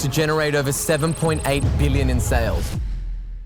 to generate over 7.8 billion in sales.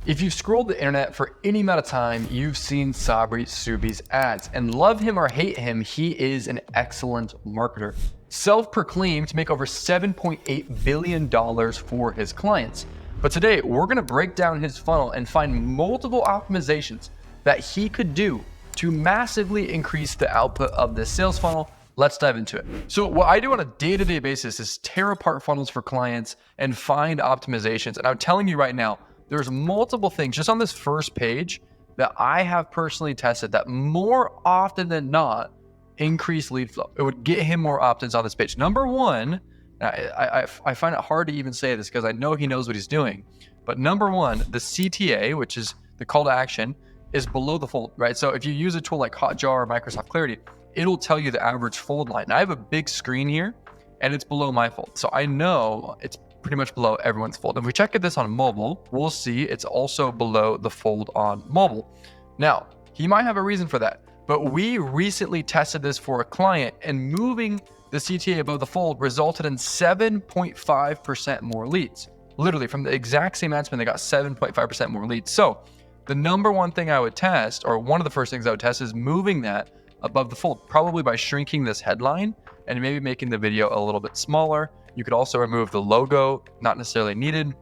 If you've scrolled the internet for any amount of time, you've seen Sabri Suby's ads, and love him or hate him, he is an excellent marketer. Self-proclaimed to make over $7.8 billion for his clients. But today, we're gonna break down his funnel and find multiple optimizations that he could do to massively increase the output of this sales funnel. Let's dive into it. So what I do on a day-to-day basis is tear apart funnels for clients and find optimizations. And I'm telling you right now, there's multiple things just on this first page that I have personally tested that more often than not increase lead flow. It would get him more opt-ins on this page. Number one, I find it hard to even say this because I know he knows what he's doing. But number one, the CTA, which is the call to action, is below the fold, right? So if you use a tool like Hotjar or Microsoft Clarity, it'll tell you the average fold line. Now I have a big screen here and it's below my fold. So I know it's pretty much below everyone's fold. If we check this on mobile, we'll see it's also below the fold on mobile. Now, he might have a reason for that, but we recently tested this for a client and moving the CTA above the fold resulted in 7.5% more leads. Literally from the exact same ad spend, they got 7.5% more leads. So the number one thing I would test, or one of the first things I would test, is moving that above the fold, probably by shrinking this headline and maybe making the video a little bit smaller. You could also remove the logo, not necessarily needed,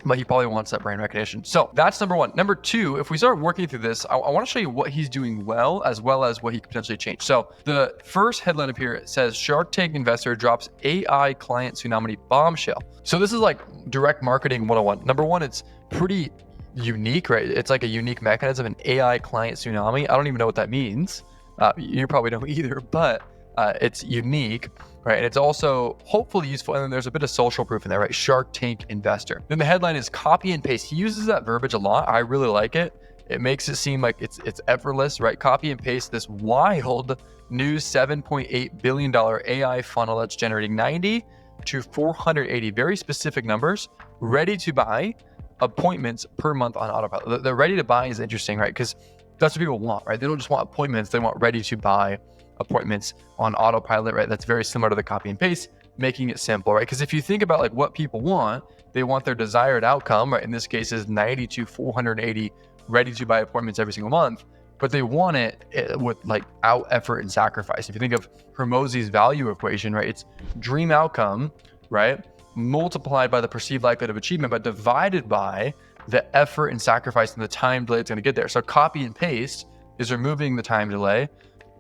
but he probably wants that brand recognition. So that's number one. Number two, if we start working through this, I want to show you what he's doing well as what he could potentially change. So the first headline up here says Shark Tank investor drops AI client tsunami bombshell. So this is like direct marketing 101. Number one, it's pretty unique, right? It's like a unique mechanism, an AI client tsunami. I don't even know what that means. You probably don't either, but it's unique, right? And it's also hopefully useful. And then there's a bit of social proof in there, right? Shark Tank investor. Then the headline is copy and paste. He uses that verbiage a lot. I really like it. It makes it seem like it's effortless, right? Copy and paste this wild new $7.8 billion AI funnel that's generating 90 to 480 very specific numbers, ready to buy appointments per month on autopilot. The ready to buy is interesting, right? Because that's what people want, right? They don't just want appointments. They want ready to buy appointments on autopilot, right? That's very similar to the copy and paste, making it simple, right? Because if you think about like what people want, they want their desired outcome, right? In this case is 90 to 480 ready to buy appointments every single month, but they want it with like out effort and sacrifice. If you think of Hormozi's value equation, right? It's dream outcome, right? Multiplied by the perceived likelihood of achievement, but divided by the effort and sacrifice and the time delay it's going to get there. So copy and paste is removing the time delay.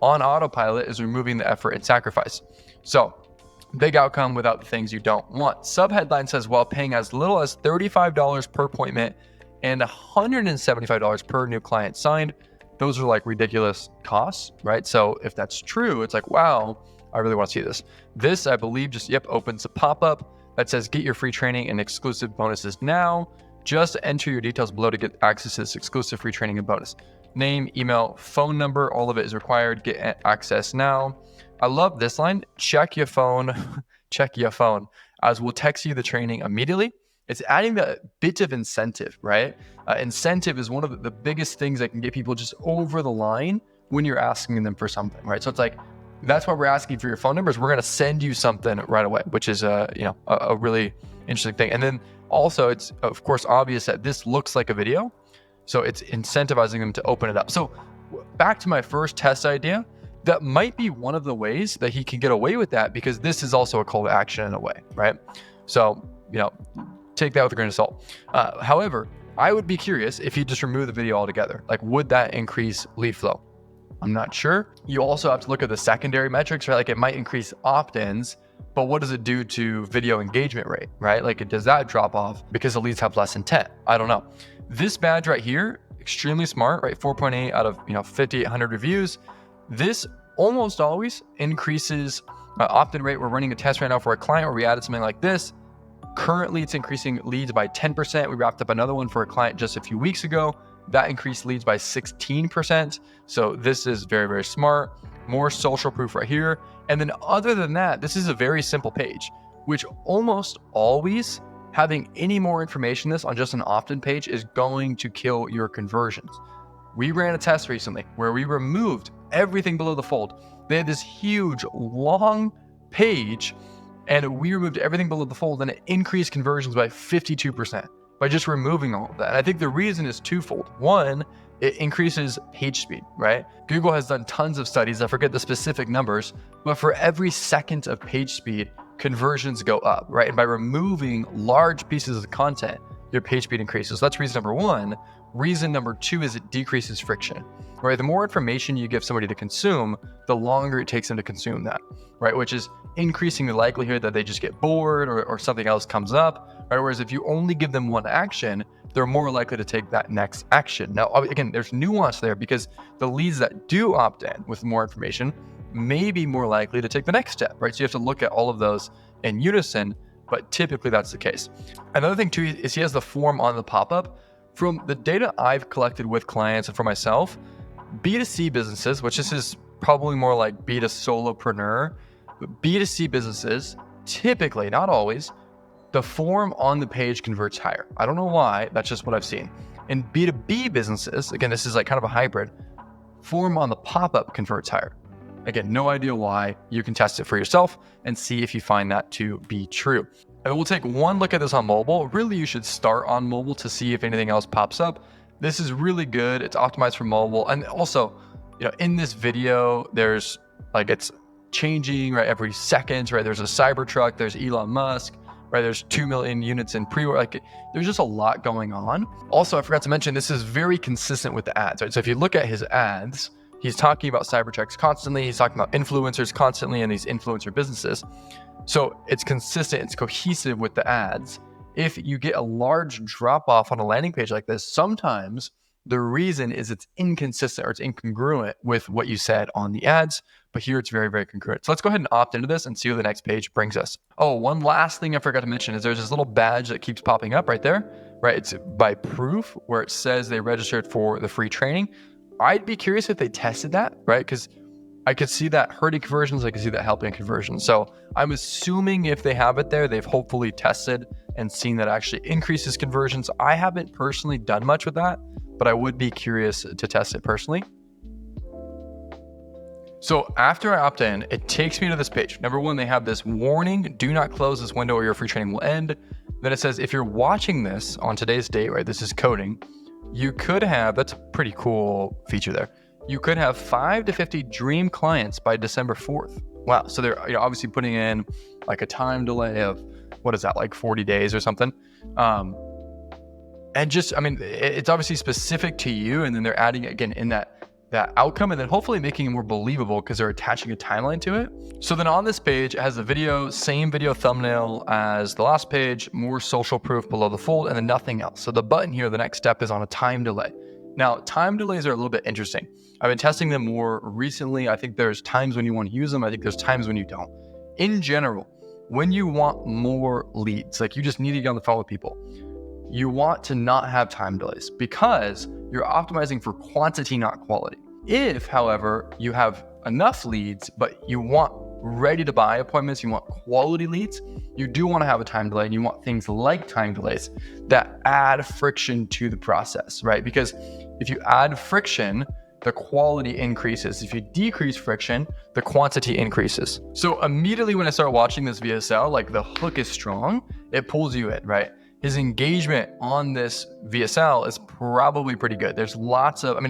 On autopilot is removing the effort and sacrifice. So big outcome without the things you don't want. Subheadline says, while paying as little as $35 per appointment and $175 per new client signed, those are like ridiculous costs, right? So if that's true, it's like, wow, I really want to see this. This, I believe, just, opens a pop-up that says, get your free training and exclusive bonuses now. Just enter your details below to get access to this exclusive free training and bonus. Name, email, phone number, all of it is required. Get access now. I love this line. Check your phone, as we'll text you the training immediately. It's adding that bit of incentive, right? Incentive is one of the biggest things that can get people just over the line when you're asking them for something, right? So it's like, that's why we're asking for your phone numbers. We're going to send you something right away, which is a really interesting thing. And then also it's of course obvious that this looks like a video. So it's incentivizing them to open it up. So back to my first test idea, that might be one of the ways that he can get away with that, because this is also a call to action in a way, right? So, take that with a grain of salt. However, I would be curious if you just remove the video altogether. Like, would that increase lead flow? I'm not sure. You also have to look at the secondary metrics, right? Like it might increase opt-ins, but what does it do to video engagement rate, right? Like does that drop off because the leads have less intent? I don't know. This badge right here, extremely smart, right? 4.8 out of 5,800 reviews. This almost always increases opt-in rate. We're running a test right now for a client where we added something like this. Currently, it's increasing leads by 10%. We wrapped up another one for a client just a few weeks ago. That increased leads by 16%. So this is very, very smart. More social proof right here. And then other than that, this is a very simple page, which almost always having any more information on this on just an opt-in page is going to kill your conversions. We ran a test recently where we removed everything below the fold. They had this huge long page And we removed everything below the fold, and it increased conversions by 52% by just removing all of that. And I think the reason is twofold. One, it increases page speed, right? Google has done tons of studies, I forget the specific numbers, but for every second of page speed, conversions go up, right? And by removing large pieces of content, your page speed increases. So that's reason number one. Reason number two is it decreases friction, right? The more information you give somebody to consume, the longer it takes them to consume that, right? Which is increasing the likelihood that they just get bored or something else comes up, right? Whereas if you only give them one action, they're more likely to take that next action. Now, again, there's nuance there because the leads that do opt in with more information may be more likely to take the next step, right? So you have to look at all of those in unison, but typically that's the case. Another thing too is he has the form on the pop-up. From the data I've collected with clients and for myself, B2C businesses, which this is probably more like B2 solopreneur, but B2C businesses, typically, not always, the form on the page converts higher. I don't know why, that's just what I've seen. In B2B businesses, again, this is like kind of a hybrid, form on the pop-up converts higher. Again, no idea why. You can test it for yourself and see if you find that to be true. And we'll take one look at this on mobile. Really, you should start on mobile to see if anything else pops up. This is really good. It's optimized for mobile. And also, in this video, there's it's changing, right? Every second, right? There's a Cybertruck, there's Elon Musk, right? There's 2 million units in pre-order. There's just a lot going on. Also, I forgot to mention, this is very consistent with the ads, right? So if you look at his ads, he's talking about Cybertrucks constantly. He's talking about influencers constantly and these influencer businesses. So it's consistent, it's cohesive with the ads. If you get a large drop off on a landing page like this, sometimes the reason is it's inconsistent or it's incongruent with what you said on the ads, but here it's very, very congruent. So let's go ahead and opt into this and see what the next page brings us. Oh, one last thing I forgot to mention is there's this little badge that keeps popping up right there, right? It's by proof where it says they registered for the free training. I'd be curious if they tested that, right? Because I could see that hurting conversions, I could see that helping conversions. So I'm assuming if they have it there, they've hopefully tested and seen that actually increases conversions. I haven't personally done much with that, but I would be curious to test it personally. So after I opt in, it takes me to this page. Number one, they have this warning, do not close this window or your free training will end. Then it says, if you're watching this on today's date, right, this is coding, you could have, that's a pretty cool feature there. You could have 5 to 50 dream clients by December 4th. Wow. So they're obviously putting in like a time delay of, what is that, like 40 days or something? And just, it's obviously specific to you. And then they're adding again in that outcome and then hopefully making it more believable because they're attaching a timeline to it. So then on this page, it has a video, same video thumbnail as the last page, more social proof below the fold, and then nothing else. So the button here, the next step is on a time delay. Now, time delays are a little bit interesting. I've been testing them more recently. I think there's times when you want to use them. I think there's times when you don't. In general, when you want more leads, like you just need to get on the phone with people, you want to not have time delays because you're optimizing for quantity, not quality. If, however, you have enough leads, but you want ready to buy appointments, you want quality leads, you do want to have a time delay and you want things like time delays that add friction to the process, right? Because if you add friction, the quality increases. If you decrease friction, the quantity increases. So immediately when I start watching this VSL, like the hook is strong, it pulls you in, right? His engagement on this VSL is probably pretty good. There's lots of,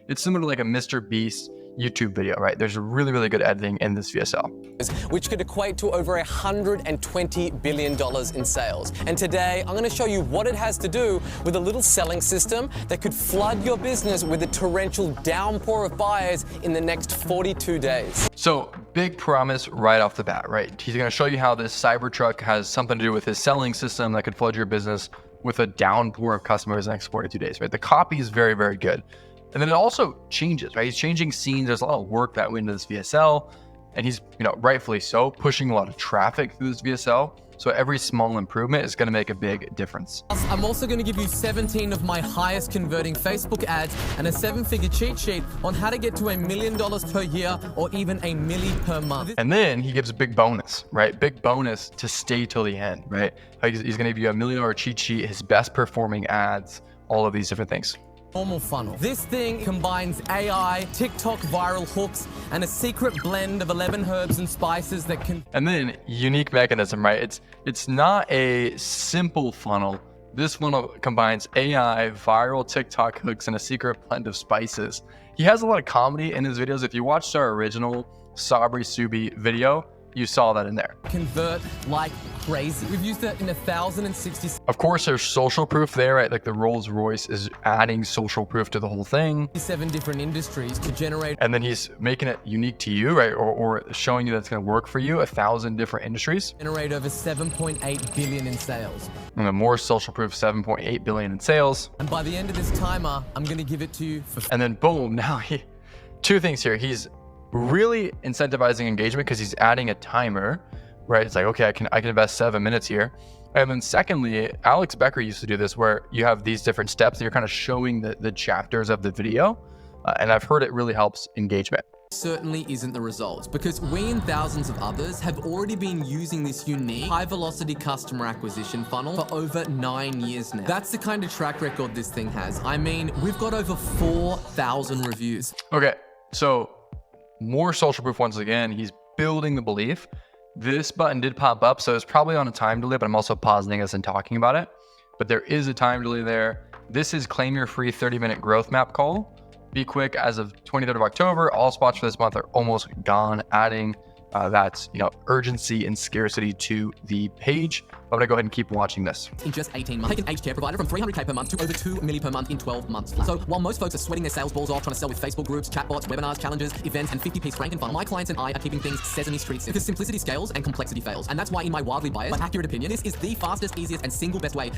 it's similar to like a Mr. Beast YouTube video, right? There's really, really good editing in this VSL. Which could equate to over $120 billion in sales. And today, I'm going to show you what it has to do with a little selling system that could flood your business with a torrential downpour of buyers in the next 42 days. So big promise right off the bat, right? He's going to show you how this Cybertruck has something to do with his selling system that could flood your business with a downpour of customers in the next 42 days, right? The copy is very, very good. And then it also changes, right? He's changing scenes. There's a lot of work that went into this VSL, and he's, rightfully so, pushing a lot of traffic through this VSL. So every small improvement is going to make a big difference. I'm also going to give you 17 of my highest converting Facebook ads and a 7-figure cheat sheet on how to get to $1 million per year or even $1 million per month. And then he gives a big bonus, right? Big bonus to stay till the end, right? He's going to give you $1 million cheat sheet, his best performing ads, all of these different things. normal funnel. This thing combines AI, TikTok viral hooks, and a secret blend of 11 herbs and spices that can... And then unique mechanism, right? It's not a simple funnel. This funnel combines AI, viral TikTok hooks, and a secret blend of spices. He has a lot of comedy in his videos. If you watched our original Sabri Suby video, you saw that in there. Convert like crazy. We've used it in 1,060... Of course, there's social proof there, right? Like the Rolls Royce is adding social proof to the whole thing. 7 different industries to generate... And then he's making it unique to you, right? Or showing you that's going to work for you, 1,000 different industries. Generate over 7.8 billion in sales. And then more social proof, 7.8 billion in sales. And by the end of this timer, I'm going to give it to you for... And then boom, now two things here. He's really incentivizing engagement because he's adding a timer, right? It's like, okay, I can invest 7 minutes here. And then secondly, Alex Becker used to do this where you have these different steps and you're kind of showing the chapters of the video. And I've heard it really helps engagement. Certainly isn't the results, because we and thousands of others have already been using this unique high velocity customer acquisition funnel for over 9 years now. That's the kind of track record this thing has. I mean, we've got over 4,000 reviews. Okay, so more social proof once again. He's building the belief. This button did pop up, so it's probably on a time delay, but I'm also pausing this and talking about it. But there is a time delay there. This is claim your free 30-minute growth map call. Be quick, as of 23rd of October, all spots for this month are almost gone, adding that urgency and scarcity to the page. I'm gonna go ahead and keep watching this. In just 18 months, take an aged care provider from 300K per month to over 2 million per month in 12 months flat. So while most folks are sweating their sales balls off trying to sell with Facebook groups, chatbots, webinars, challenges, events, and 50-piece Frankenfunnel, my clients and I are keeping things Sesame Street simple. Because simplicity scales and complexity fails. And that's why in my wildly biased, but accurate opinion, this is the fastest, easiest, and single best way.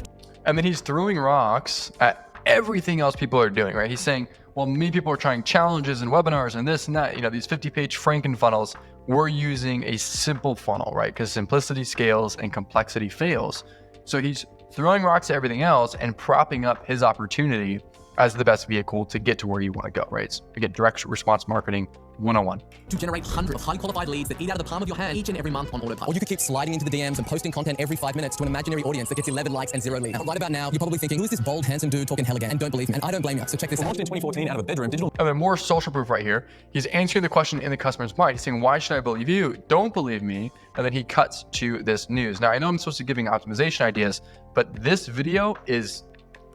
And then he's throwing rocks at everything else people are doing, right? He's saying, well, many people are trying challenges and webinars and this and that, these 50-page Frankenfunnels. We're using a simple funnel, right? Because simplicity scales and complexity fails. So he's throwing rocks at everything else and propping up his opportunity as the best vehicle to get to where you want to go, right? It's, again, direct response marketing 101. To generate hundreds of highly qualified leads that eat out of the palm of your hand each and every month on autopilot. Or you could keep sliding into the DMs and posting content every 5 minutes to an imaginary audience that gets 11 likes and 0 leads. And right about now, you're probably thinking, who is this bold, handsome dude talking hell again? And don't believe me. And I don't blame you. So check this out. Launched in 2014 out of a bedroom digital. And then more social proof right here. He's answering the question in the customer's mind. He's saying, why should I believe you? Don't believe me. And then he cuts to this news. Now, I know I'm supposed to be giving optimization ideas, but this video is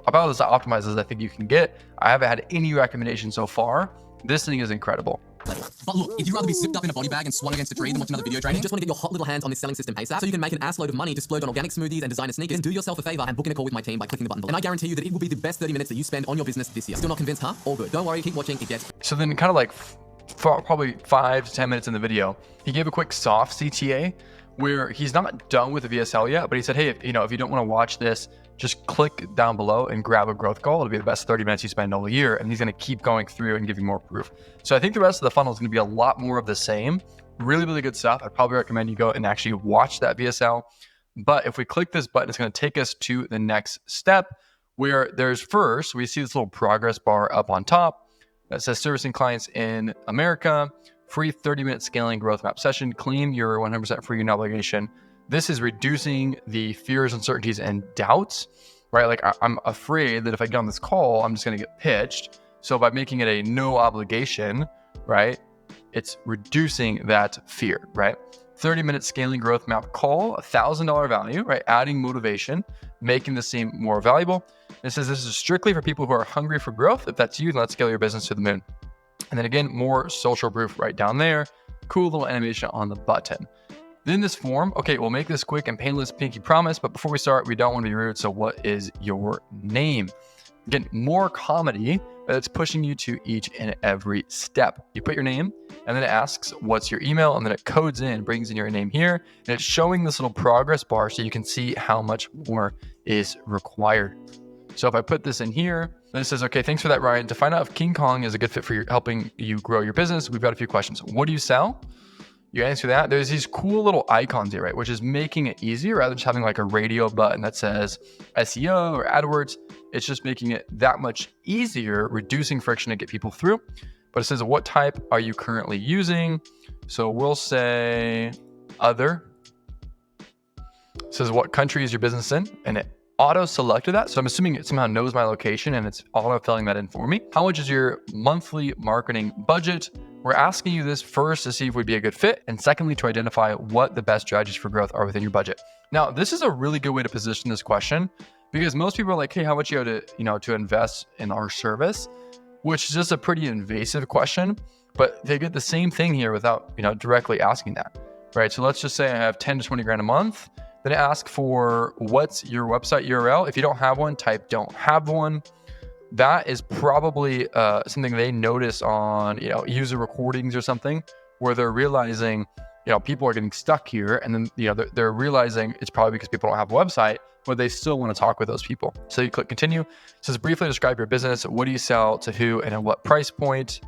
about as optimized as I think you can get. I haven't had any recommendation so far. This thing is incredible. But look, if you'd rather be zipped up in a body bag and swung against a tree than watch another video training, you just want to get your hot little hands on this selling system ASAP so you can make an ass load of money to splurge on organic smoothies and designer sneakers, then do yourself a favor and book in a call with my team by clicking the button below. And I guarantee you that it will be the best 30 minutes that you spend on your business this year. Still not convinced, huh? All good. Don't worry, keep watching, it gets... So then kind of like probably 5 to 10 minutes in the video, he gave a quick soft CTA where he's not done with the VSL yet, but he said, hey, if you don't want to watch this, just click down below and grab a growth call. It'll be the best 30 minutes you spend all year. And he's going to keep going through and giving more proof. So I think the rest of the funnel is going to be a lot more of the same. Really, really good stuff. I'd probably recommend you go and actually watch that VSL. But if we click this button, it's going to take us to the next step where there's first, we see this little progress bar up on top that says servicing clients in America, free 30-minute scaling growth map session, claim your 100% free no obligation. This is reducing the fears, uncertainties, and doubts, right? Like I'm afraid that if I get on this call, I'm just going to get pitched. So by making it a no obligation, right, it's reducing that fear, right? 30-minute scaling growth map call, $1,000 value, right? Adding motivation, making the same more valuable. It says this is strictly for people who are hungry for growth. If that's you, then let's scale your business to the moon. And then again, more social proof right down there. Cool little animation on the button. Then this form, okay, we'll make this quick and painless, pinky promise, but before we start, we don't want to be rude, so what is your name? Again, more comedy, but it's pushing you to each and every step. You put your name, and then it asks, what's your email? And then it codes in, brings in your name here, and it's showing this little progress bar so you can see how much more is required. So if I put this in here, then it says, okay, thanks for that, Ryan. To find out if King Kong is a good fit for helping you grow your business, we've got a few questions. What do you sell? You answer that. There's these cool little icons here, right? Which is making it easier rather than just having like a radio button that says SEO or AdWords. It's just making it that much easier, reducing friction to get people through. But it says, what type are you currently using? So we'll say other. It says, what country is your business in? And it auto selected that. So I'm assuming it somehow knows my location and it's auto filling that in for me. How much is your monthly marketing budget? We're asking you this first to see if we'd be a good fit, and secondly, to identify what the best strategies for growth are within your budget. Now, this is a really good way to position this question because most people are like, hey, how much you have to invest in our service, which is just a pretty invasive question, but they get the same thing here without, directly asking that, right? So let's just say I have 10 to 20 grand a month. Then ask for what's your website URL. If you don't have one, type don't have one. That is probably something they notice on, user recordings or something, where they're realizing, people are getting stuck here. And then, they're realizing it's probably because people don't have a website, but they still want to talk with those people. So you click continue. It says briefly describe your business. What do you sell to who and at what price point?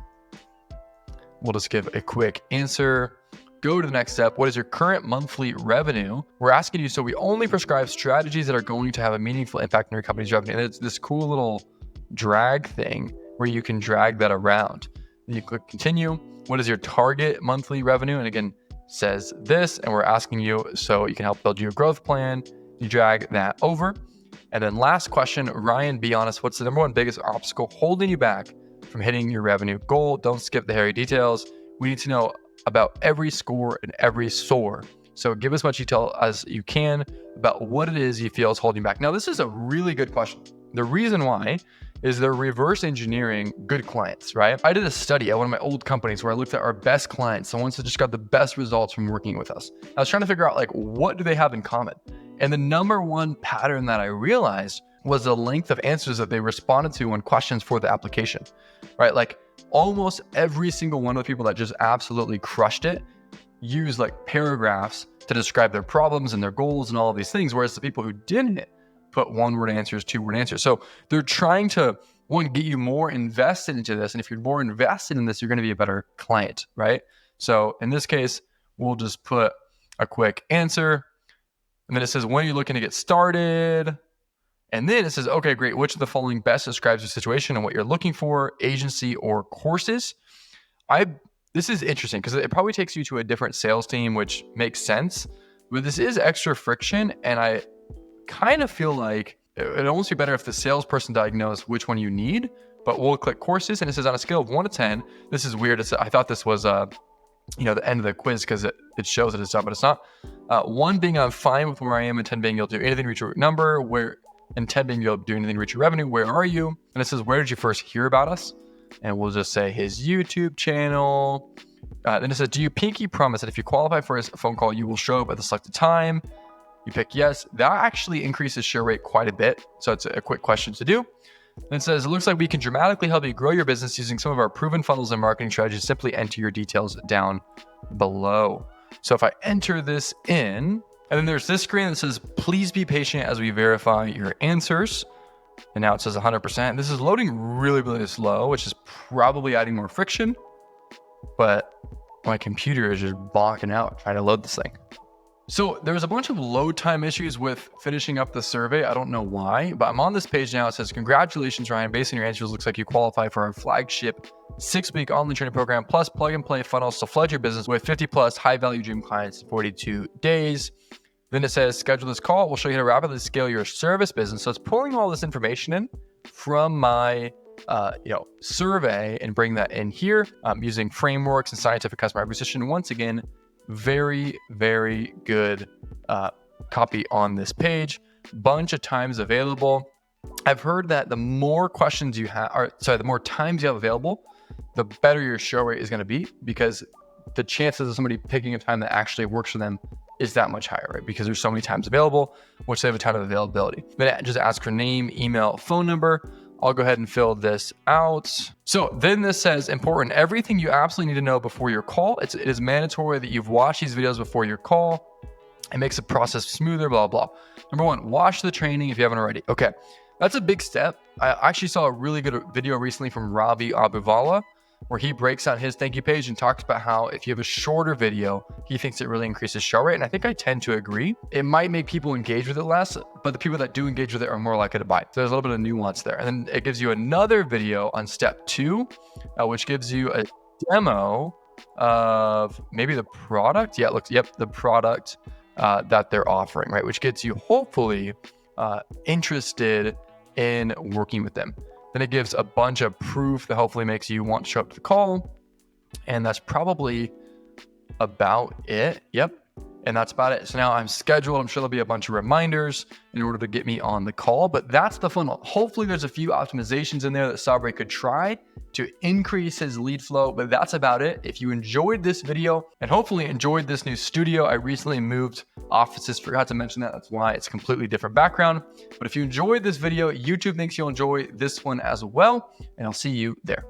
We'll just give a quick answer. Go to the next step. What is your current monthly revenue? We're asking you, so we only prescribe strategies that are going to have a meaningful impact on your company's revenue. And it's this cool little drag thing where you can drag that around. Then you click continue. What is your target monthly revenue? And again, says this, and we're asking you so you can help build your growth plan. You drag that over. And then last question, Ryan, be honest, what's the number one biggest obstacle holding you back from hitting your revenue goal? Don't skip the hairy details. We need to know about every score and every SOAR. So give as much detail as you can about what it is you feel is holding you back. Now, this is a really good question. The reason why is they're reverse engineering good clients, right? I did a study at one of my old companies where I looked at our best clients, the ones that just got the best results from working with us. I was trying to figure out what do they have in common? And the number one pattern that I realized was the length of answers that they responded to when questions for the application, right? Like almost every single one of the people that just absolutely crushed it used paragraphs to describe their problems and their goals and all of these things. Whereas the people who didn't put one-word answers, two-word answers. So they're trying to, one, get you more invested into this. And if you're more invested in this, you're going to be a better client, right? So in this case, we'll just put a quick answer. And then it says, when are you looking to get started? And then it says, okay, great. Which of the following best describes your situation and what you're looking for, agency or courses? This is interesting because it probably takes you to a different sales team, which makes sense. But this is extra friction. And I kind of feel like it'd almost be better if the salesperson diagnosed which one you need. But we'll click courses. And it says on a scale of 1 to 10, this is weird. I thought this was the end of the quiz because it shows that it's done, but it's not. 1 being I'm fine with where I am, and 10 being you'll do anything to reach your number, and 10 being you'll do anything to reach your revenue. Where are you? And it says, where did you first hear about us? And we'll just say his YouTube channel. Then it says, do you pinky promise that if you qualify for a phone call, you will show up at the selected time? You pick yes. That actually increases share rate quite a bit. So it's a quick question to do. And it says, it looks like we can dramatically help you grow your business using some of our proven funnels and marketing strategies. Simply enter your details down below. So if I enter this in, and then there's this screen that says, please be patient as we verify your answers. And now it says 100%. This is loading really, really slow, which is probably adding more friction. But my computer is just blocking out trying to load this thing. So there was a bunch of load time issues with finishing up the survey. I don't know why, but I'm on this page now. It says, congratulations, Ryan. Based on your answers, looks like you qualify for our flagship 6-week online training program, plus plug and play funnels to flood your business with 50 plus high value dream clients in 42 days. Then it says, schedule this call. We'll show you how to rapidly scale your service business. So it's pulling all this information in from my survey and bring that in here using frameworks and scientific customer acquisition. Once again, very, very good copy on this page. Bunch of times available. I've heard that the more questions you have, the more times you have available, the better your show rate is going to be, because the chances of somebody picking a time that actually works for them is that much higher, right? Because there's so many times available, which they have a ton of availability. Then just ask her name, email, phone number. I'll go ahead and fill this out. So then this says important, everything you absolutely need to know before your call. It is mandatory that you've watched these videos before your call. It makes the process smoother, blah, blah. Number 1, watch the training if you haven't already. Okay, that's a big step. I actually saw a really good video recently from Ravi Abuvala, where he breaks down his thank you page and talks about how if you have a shorter video, he thinks it really increases show rate. And I think I tend to agree. It might make people engage with it less, but the people that do engage with it are more likely to buy. So there's a little bit of nuance there. And then it gives you another video on step 2, which gives you a demo of maybe the product. Yeah, it looks, yep, the product that they're offering, right? Which gets you hopefully interested in working with them. Then it gives a bunch of proof that hopefully makes you want to show up to the call. And that's probably about it. Yep. And that's about it. So now I'm scheduled. I'm sure there'll be a bunch of reminders in order to get me on the call, but that's the funnel. Hopefully there's a few optimizations in there that Sabri could try to increase his lead flow, but that's about it. If you enjoyed this video and hopefully enjoyed this new studio, I recently moved offices, forgot to mention that. That's why it's a completely different background. But if you enjoyed this video, YouTube thinks you'll enjoy this one as well. And I'll see you there.